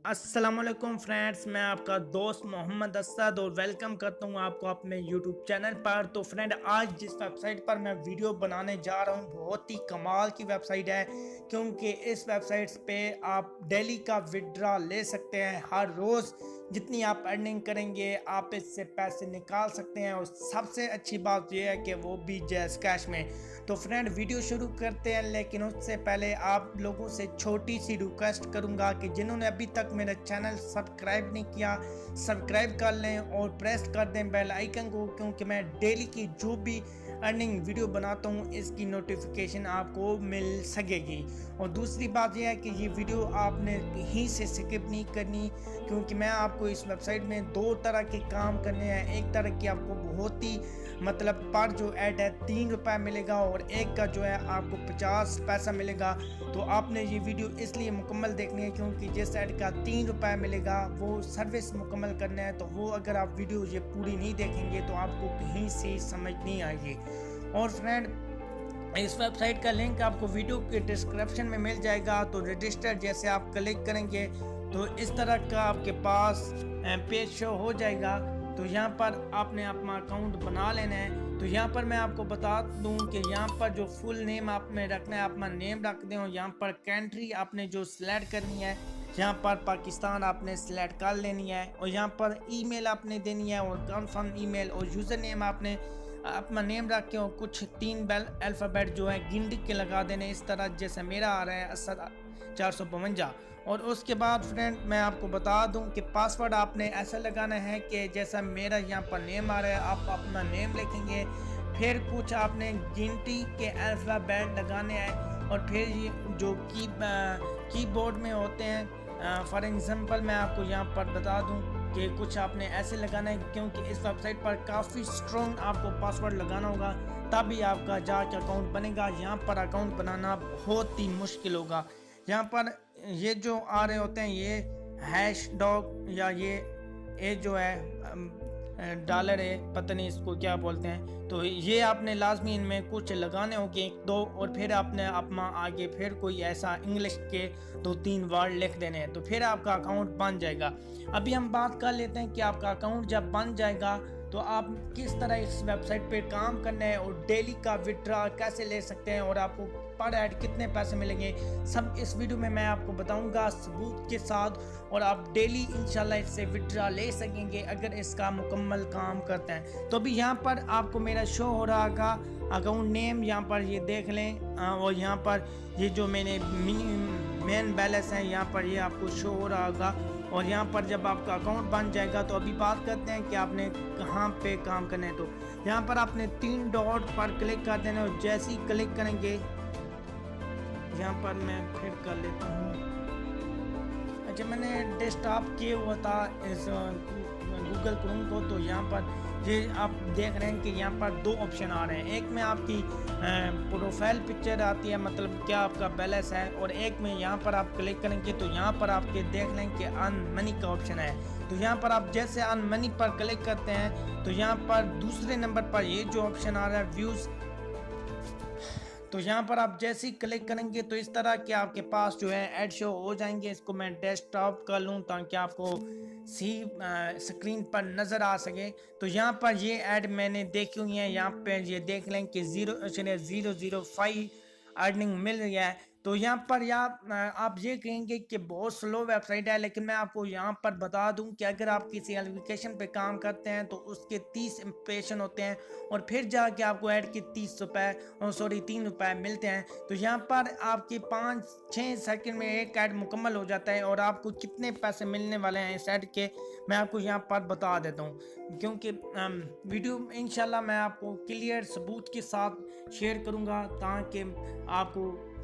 अस्सलामुअलैकुम फ्रेंड्स, मैं आपका दोस्त मोहम्मद असद और वेलकम करता हूं आपको अपने यूट्यूब चैनल पर। तो फ्रेंड, आज जिस वेबसाइट पर मैं वीडियो बनाने जा रहा हूं बहुत ही कमाल की वेबसाइट है, क्योंकि इस वेबसाइट पे आप डेली का विड्रा ले सकते हैं। हर रोज़ जितनी आप अर्निंग करेंगे आप इससे पैसे निकाल सकते हैं, और सबसे अच्छी बात यह है कि वो भी जैज़ कैश में। तो फ्रेंड, वीडियो शुरू करते हैं, लेकिन उससे पहले आप लोगों से छोटी सी रिक्वेस्ट करूंगा कि जिन्होंने अभी तक मेरा चैनल सब्सक्राइब नहीं किया, सब्सक्राइब कर लें और प्रेस कर दें बेल आइकन को, क्योंकि मैं डेली की जो भी अर्निंग वीडियो बनाता हूँ इसकी नोटिफिकेशन आपको मिल सकेगी। और दूसरी बात यह है कि ये वीडियो आपने यहीं से स्किप नहीं करनी, क्योंकि मैं आपको इस वेबसाइट में दो तरह के काम करने हैं। एक तरह की आपको बहुत ही मतलब पर जो ऐड है 3 रुपये मिलेगा, और एक का जो है आपको 50 पैसा मिलेगा। तो आपने ये वीडियो इसलिए मुकम्मल देखनी है क्योंकि जिस ऐड का 3 रुपये मिलेगा वो सर्विस मुकम्मल करना है। तो वो अगर आप वीडियो ये पूरी नहीं देखेंगे तो आपको कहीं से समझ नहीं आएगी। और फ्रेंड, इस वेबसाइट का लिंक आपको वीडियो के डिस्क्रिप्शन में मिल जाएगा। तो रजिस्टर जैसे आप क्लिक करेंगे तो इस तरह का आपके पास पेज शो हो जाएगा। तो यहाँ पर आपने अपना अकाउंट बना लेना है। तो यहाँ पर मैं आपको बता दूँ कि यहाँ पर जो फुल नेम आपने रखना है, अपना नेम रख दें। और यहाँ पर कंट्री आपने जो सिलेक्ट करनी है, यहाँ पर पाकिस्तान आपने सिलेक्ट कर लेनी है। और यहाँ पर ईमेल आपने देनी है और कन्फर्म ईमेल, और यूज़र नेम आपने अपना नेम रख के और कुछ 3 बेल अल्फ़ाबेट जो है गिनती के लगा देने, इस तरह जैसे मेरा आ रहा है असद 452। और उसके बाद फ्रेंड, मैं आपको बता दूं कि पासवर्ड आपने ऐसा लगाना है कि जैसा मेरा यहाँ पर नेम आ रहा है, आप अपना नेम लिखेंगे, फिर कुछ आपने गिनती के अल्फ़ाबेट लगाने हैं, और फिर ये जो कीबोर्ड में होते हैं, फॉर एग्जांपल मैं आपको यहाँ पर बता दूं कि कुछ आपने ऐसे लगाना है, क्योंकि इस वेबसाइट पर काफ़ी स्ट्रॉन्ग आपको पासवर्ड लगाना होगा, तभी आपका जाके अकाउंट बनेगा। यहाँ पर अकाउंट बनाना बहुत ही मुश्किल होगा। यहाँ पर ये जो आ रहे होते हैं ये हैश डॉग या ये जो है डॉलर है, पता नहीं इसको क्या बोलते हैं। तो ये आपने लाजमी इनमें कुछ लगाने होंगे 1-2, और फिर आपने अपना आगे फिर कोई ऐसा इंग्लिश के 2-3 वर्ड लिख देने हैं, तो फिर आपका अकाउंट बन जाएगा। अभी हम बात कर लेते हैं कि आपका अकाउंट जब बन जाएगा तो आप किस तरह इस वेबसाइट पे काम करना है और डेली का विड्रा कैसे ले सकते हैं, और आपको पर ऐड कितने पैसे मिलेंगे, सब इस वीडियो में मैं आपको बताऊंगा सबूत के साथ। और आप डेली इंशाल्लाह इससे विड्रा ले सकेंगे अगर इसका मुकम्मल काम करते हैं। तो अभी यहाँ पर आपको मेरा शो हो रहा होगा अकाउंट नेम, यहाँ पर ये देख लें। और यहाँ पर ये जो मैंने मेन बैलेंस है यहाँ पर ये आपको शो हो रहा होगा। और यहाँ पर जब आपका अकाउंट बन जाएगा तो अभी बात करते हैं कि आपने कहाँ पे काम करना है। तो यहाँ पर आपने 3 डॉट पर क्लिक कर देना, और जैसे ही क्लिक करेंगे, यहाँ पर मैं फिर कर लेता हूँ। अच्छा, मैंने डेस्कटॉप किया हुआ था इस गूगल क्रोम को। तो यहाँ पर ये आप देख रहे हैं कि यहाँ पर 2 ऑप्शन आ रहे हैं। एक में आपकी प्रोफाइल पिक्चर आती है, मतलब क्या आपका बैलेंस है, और एक में यहाँ पर आप क्लिक करेंगे तो यहाँ पर आपके देख लें कि अर्न मनी का ऑप्शन है। तो यहाँ पर आप जैसे अर्न मनी पर क्लिक करते हैं तो यहाँ पर दूसरे नंबर पर ये जो ऑप्शन आ रहा है व्यूज़, तो यहाँ पर आप जैसे ही क्लिक करेंगे तो इस तरह के आपके पास जो है ऐड शो हो जाएंगे। इसको मैं डेस्कटॉप कर लूँ ताकि आपको स्क्रीन पर नज़र आ सके। तो यहाँ पर ये ऐड मैंने देखी हुई है, यहाँ पे ये देख लें कि 0.005 अर्निंग मिल रही है। तो यहाँ पर आप ये कहेंगे कि बहुत स्लो वेबसाइट है, लेकिन मैं आपको यहाँ पर बता दूं कि अगर आप किसी एप्लीकेशन पे काम करते हैं तो उसके 30 इंप्रेशन होते हैं, और फिर जाके आपको ऐड के 3 रुपये मिलते हैं। तो यहाँ पर आपके 5-6 सेकंड में एक ऐड मुकम्मल हो जाता है, और आपको कितने पैसे मिलने वाले हैं इस ऐड के मैं आपको यहाँ पर बता देता हूँ, क्योंकि वीडियो इंशाल्लाह मैं आपको क्लियर सबूत के साथ शेयर करूँगा, ताकि आपको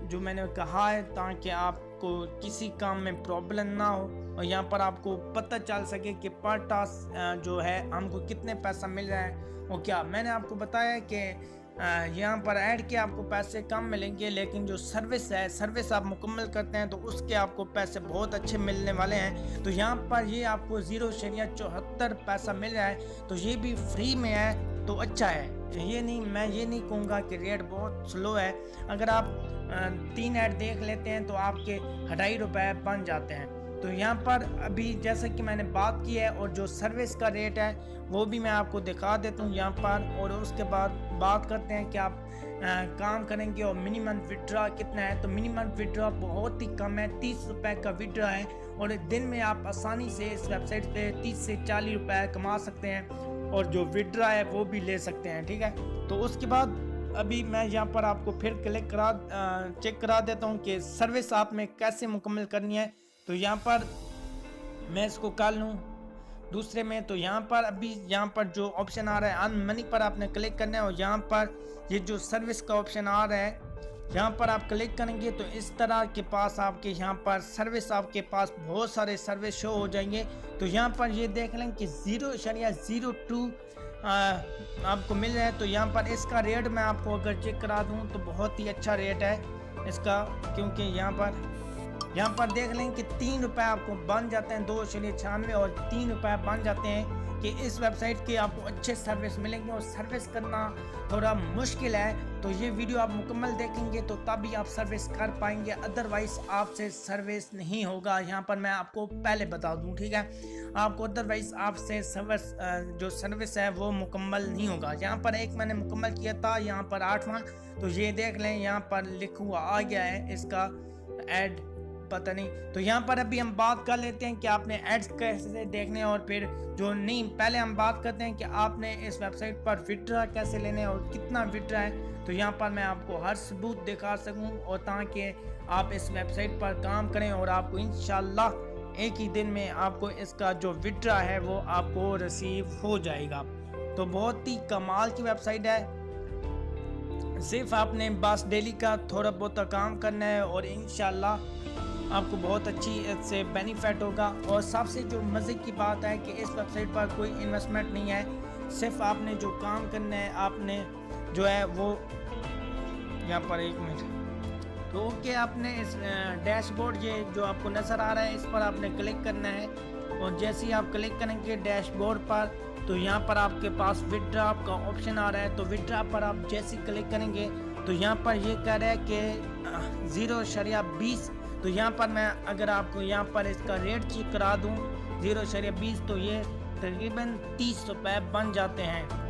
जो मैंने कहा है ताकि आपको किसी काम में प्रॉब्लम ना हो, और यहाँ पर आपको पता चल सके कि पर टास्क जो है हमको कितने पैसा मिल रहा है। और क्या मैंने आपको बताया कि यहाँ पर ऐड के आपको पैसे कम मिलेंगे, लेकिन जो सर्विस आप मुकम्मल करते हैं तो उसके आपको पैसे बहुत अच्छे मिलने वाले हैं। तो यहाँ पर ये आपको 0.74 पैसा मिल रहा है, तो ये भी फ्री में है, तो अच्छा है। मैं ये नहीं कहूँगा कि रेट बहुत स्लो है। अगर आप 3 ऐड देख लेते हैं तो आपके 2.5 रुपये बन जाते हैं। तो यहाँ पर अभी जैसा कि मैंने बात की है और जो सर्विस का रेट है वो भी मैं आपको दिखा देता हूँ यहाँ पर। और उसके बाद बात करते हैं कि आप काम करेंगे और मिनिमम विड्रॉ कितना है। तो मिनिमम विड्रॉ बहुत ही कम है, 30 रुपये का विड्रॉ है और एक दिन में आप आसानी से इस वेबसाइट पे 30 से 40 रुपये कमा सकते हैं और जो विड्रॉ है वो भी ले सकते हैं, ठीक है। तो उसके बाद अभी मैं यहाँ पर आपको फिर चेक करा देता हूँ कि सर्विस आप में कैसे मुकम्मल करनी है। तो यहाँ पर मैं इसको कर लूँ दूसरे में, तो यहाँ पर अभी यहाँ पर जो ऑप्शन आ रहा है अर्न मनी पर आपने क्लिक करना है और यहाँ पर ये जो सर्विस का ऑप्शन आ रहा है यहाँ पर आप क्लिक करेंगे तो इस तरह के पास आपके यहाँ पर सर्विस आपके पास बहुत सारे सर्विस शो हो जाएंगे। तो यहाँ पर ये देख लें कि 0.02 आपको मिल रहा है। तो यहाँ पर इसका रेट मैं आपको अगर चेक करा दूँ तो बहुत ही अच्छा रेट है इसका, क्योंकि यहाँ पर देख लें कि 3 रुपये आपको बन जाते हैं, 2.96 और 3 रुपये बन जाते हैं कि इस वेबसाइट के आपको अच्छे सर्विस मिलेंगे। और सर्विस करना थोड़ा मुश्किल है, तो ये वीडियो आप मुकम्मल देखेंगे तो तभी आप सर्विस कर पाएंगे, अदरवाइज आपसे सर्विस नहीं होगा। यहाँ पर मैं आपको पहले बता दूँ, ठीक है, आपको अदरवाइज आपसे जो सर्विस है वो मुकम्मल नहीं होगा। यहाँ पर एक मैंने मुकम्मल किया था, यहाँ पर 8वां, तो ये देख लें यहाँ पर लिखा हुआ आ गया है इसका ऐड, पता नहीं। तो यहाँ पर अभी हम बात कर लेते हैं कि आपने एड्स कैसे देखने हैं और फिर जो नहीं, पहले हम बात करते हैं कि आपने इस वेबसाइट पर विड्रॉ कैसे लेने हैं और कितना विड्रॉ है। तो यहाँ पर मैं आपको हर सबूत दिखा सकूँ और ताकि आप इस वेबसाइट पर काम करें और आपको इंशाल्लाह एक ही दिन में आपको इसका जो विड्रॉ है वो आपको रिसीव हो जाएगा। तो बहुत ही कमाल की वेबसाइट है, सिर्फ आपने बस डेली का थोड़ा बहुत काम करना है और इंशाल्लाह आपको बहुत अच्छी इससे बेनिफिट होगा। और सबसे जो मज़े की बात है कि इस वेबसाइट पर कोई इन्वेस्टमेंट नहीं है, सिर्फ आपने जो काम करना है आपने जो है वो यहाँ पर 1 मिनट, तो ओके, आपने इस डैशबोर्ड ये जो आपको नज़र आ रहा है इस पर आपने क्लिक करना है और जैसे ही आप क्लिक करेंगे डैशबोर्ड पर तो यहाँ पर आपके पास विड्रॉ का ऑप्शन आ रहा है। तो विड्रॉ पर आप जैसे क्लिक करेंगे तो यहाँ पर ये कह रहा है कि 0.20, तो यहाँ पर मैं अगर आपको यहाँ पर इसका रेट चेक करा दूँ 0.20, तो ये तकरीबन 30 रुपये बन जाते हैं।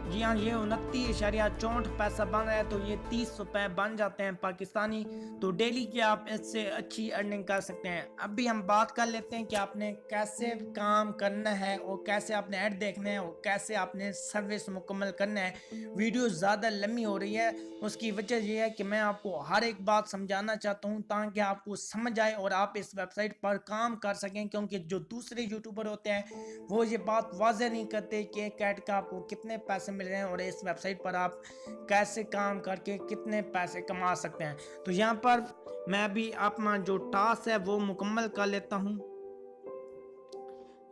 जी हाँ, ये 29.64 पैसा बन रहा है, तो ये 30 रुपये बन जाते हैं पाकिस्तानी। तो डेली की आप इससे अच्छी अर्निंग कर सकते हैं। अभी हम बात कर लेते हैं कि आपने कैसे काम करना है और कैसे आपने ऐड देखना है और कैसे आपने सर्विस मुकम्मल करना है। वीडियो ज़्यादा लंबी हो रही है, उसकी वजह यह है कि मैं आपको हर एक बात समझाना चाहता हूँ ताकि आपको समझ आए और आप इस वेबसाइट पर काम कर सकें। क्योंकि जो दूसरे यूट्यूबर होते हैं वो ये बात वाज़ेह नहीं करते कि एक ऐड का आपको कितने पैसे मिल रहे हैं और इस वेबसाइट पर आप कैसे काम करके कितने पैसे कमा सकते हैं। तो यहाँ पर मैं भी अपना जो टास्क है वो मुकम्मल कर लेता हूँ।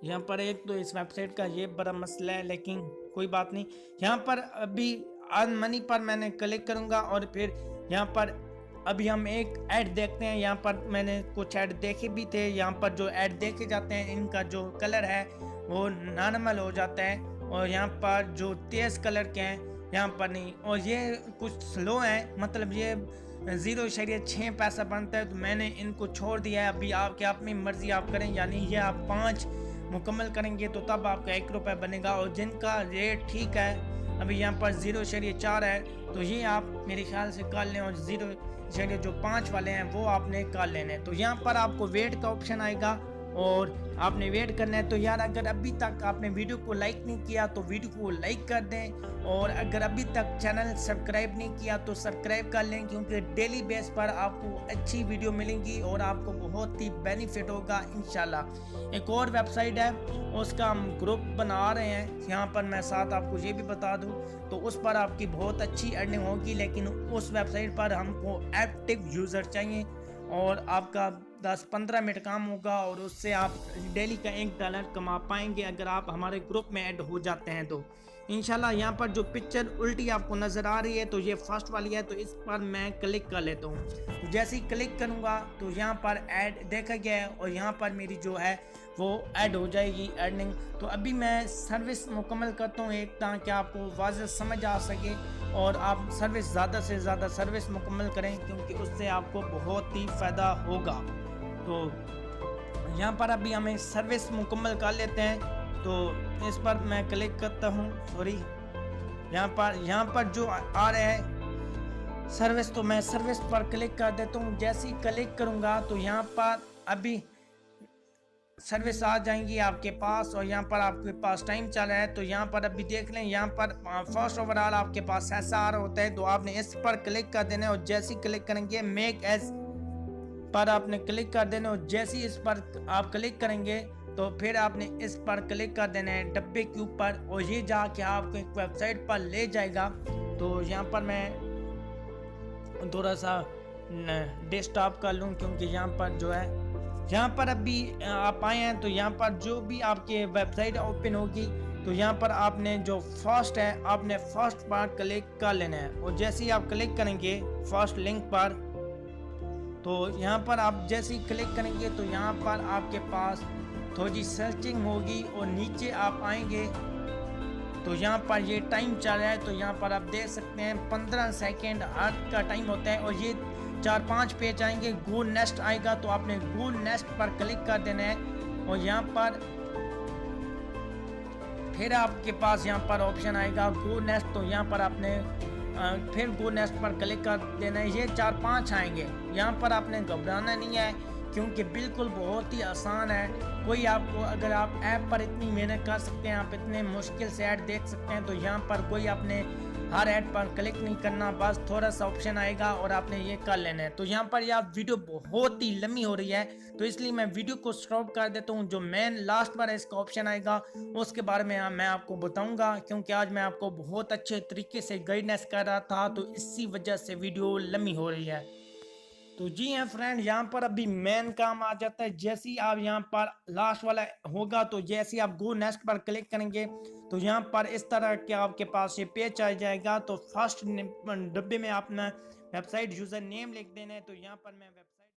यहाँ पर एक तो इस वेबसाइट का ये बड़ा मसला है, लेकिन कोई बात नहीं। यहाँ पर अभी अर्न मनी पर मैंने क्लिक करूँगा और फिर यहाँ पर अभी हम एक ऐड देखते हैं। यहाँ पर मैंने कुछ ऐड देखे भी थे। यहाँ पर जो ऐड देखे जाते हैं इनका जो कलर है वो नॉर्मल हो जाता है और यहाँ पर जो तेज़ कलर के हैं यहाँ पर नहीं, और ये कुछ स्लो हैं, मतलब ये 0.6 पैसा बनता है। तो मैंने इनको छोड़ दिया है। अभी आपके अपनी मर्जी आप करें, यानी ये आप 5 मुकम्मल करेंगे तो तब आपका 1 रुपये बनेगा। और जिनका रेट ठीक है, अभी यहाँ पर 0.4 है, तो ये आप मेरे ख्याल से कर लें और 0.5 वाले हैं वो आपने कर लेने। तो यहाँ पर आपको वेट का ऑप्शन आएगा और आपने वेट करना है। तो यार अगर अभी तक आपने वीडियो को लाइक नहीं किया तो वीडियो को लाइक कर दें, और अगर अभी तक चैनल सब्सक्राइब नहीं किया तो सब्सक्राइब कर लें, क्योंकि डेली बेस पर आपको अच्छी वीडियो मिलेंगी और आपको बहुत ही बेनिफिट होगा इंशाल्लाह। एक और वेबसाइट है उसका हम ग्रुप बना रहे हैं, यहाँ पर मैं साथ आपको ये भी बता दूँ, तो उस पर आपकी बहुत अच्छी अर्निंग होगी। लेकिन उस वेबसाइट पर हमको एक्टिव यूज़र चाहिए और आपका 10-15 मिनट काम होगा और उससे आप डेली का $1 कमा पाएंगे अगर आप हमारे ग्रुप में ऐड हो जाते हैं तो इंशाल्लाह। यहाँ पर जो पिक्चर उल्टी आपको नज़र आ रही है तो ये फर्स्ट वाली है, तो इस पर मैं क्लिक कर लेता हूँ। तो जैसे ही क्लिक करूँगा तो यहाँ पर ऐड देखा गया है और यहाँ पर मेरी जो है वो ऐड हो जाएगी अर्निंग। तो अभी मैं सर्विस मुकम्मल करता हूँ एक, ताकि आपको वाज़ेह समझ आ सके और आप सर्विस ज़्यादा से ज़्यादा सर्विस मुकम्मल करें, क्योंकि उससे आपको बहुत ही फ़ायदा होगा। तो तो यहाँ पर अभी हमें सर्विस मुकम्मल कर लेते हैं। तो इस पर मैं क्लिक करता हूँ, सॉरी यहाँ पर जो आ रहा है सर्विस, तो मैं सर्विस पर क्लिक कर देता हूँ। जैसे ही क्लिक करूँगा तो यहाँ पर अभी सर्विस आ जाएंगी आपके पास, और यहाँ पर आपके पास टाइम चल रहा है। तो यहाँ पर अभी देख लें, यहाँ पर फर्स्ट ओवरऑल आपके पास ऐसा आ रहा होता है। तो आपने इस पर क्लिक कर देना है, और जैसे ही क्लिक करेंगे मेक एज पर आपने क्लिक कर देना, और जैसे ही इस पर आप क्लिक करेंगे तो फिर आपने इस पर क्लिक कर देना है डब्बे के ऊपर, और ये जाके आपको एक वेबसाइट पर ले जाएगा। तो यहाँ पर मैं थोड़ा सा डेस्कटॉप कर लूँ, क्योंकि यहाँ पर जो है यहाँ पर अभी आप आए हैं। तो यहाँ पर जो भी आपके वेबसाइट ओपन होगी, तो यहाँ पर आपने जो फर्स्ट है आपने फर्स्ट पर क्लिक कर लेना है, और जैसे ही आप क्लिक करेंगे फर्स्ट लिंक पर, तो यहाँ पर आप जैसे ही क्लिक करेंगे तो यहाँ पर आपके पास थोड़ी सर्चिंग होगी, और नीचे आप आएंगे तो यहाँ पर ये टाइम चल रहा है। तो यहाँ पर आप देख सकते हैं 15 सेकेंड हर का टाइम होता है, और ये 4-5 पेज आएंगे। गो नेक्स्ट आएगा, तो आपने गो नेक्स्ट पर क्लिक कर देना है, और यहाँ पर फिर आपके पास यहाँ पर ऑप्शन आएगा गो नेक्स्ट। तो यहाँ पर आपने फिर गो नेक्स्ट पर क्लिक कर देना है। ये 4-5 आएंगे, यहाँ पर आपने घबराना नहीं है, क्योंकि बिल्कुल बहुत ही आसान है। कोई आपको, अगर आप ऐप पर इतनी मेहनत कर सकते हैं, आप इतने मुश्किल से ऐड देख सकते हैं, तो यहाँ पर कोई आपने हर ऐड पर क्लिक नहीं करना, बस थोड़ा सा ऑप्शन आएगा और आपने ये कर लेना है। तो यहाँ पर यह वीडियो बहुत ही लंबी हो रही है, तो इसलिए मैं वीडियो को स्टॉप कर देता हूँ। जो मेन लास्ट पर इसका ऑप्शन आएगा उसके बारे में मैं आपको बताऊंगा, क्योंकि आज मैं आपको बहुत अच्छे तरीके से गाइडेंस कर रहा था, तो इसी वजह से वीडियो लंबी हो रही है। तो जी हाँ फ्रेंड, यहाँ पर अभी मेन काम आ जाता है। जैसे ही आप यहाँ पर लास्ट वाला होगा, तो जैसे ही आप गो नेक्स्ट पर क्लिक करेंगे तो यहाँ पर इस तरह के आपके पास ये पेज आ जाएगा। तो फर्स्ट डब्बे में अपना वेबसाइट यूजर नेम लिख देना है। तो यहाँ पर मैं वेबसाइट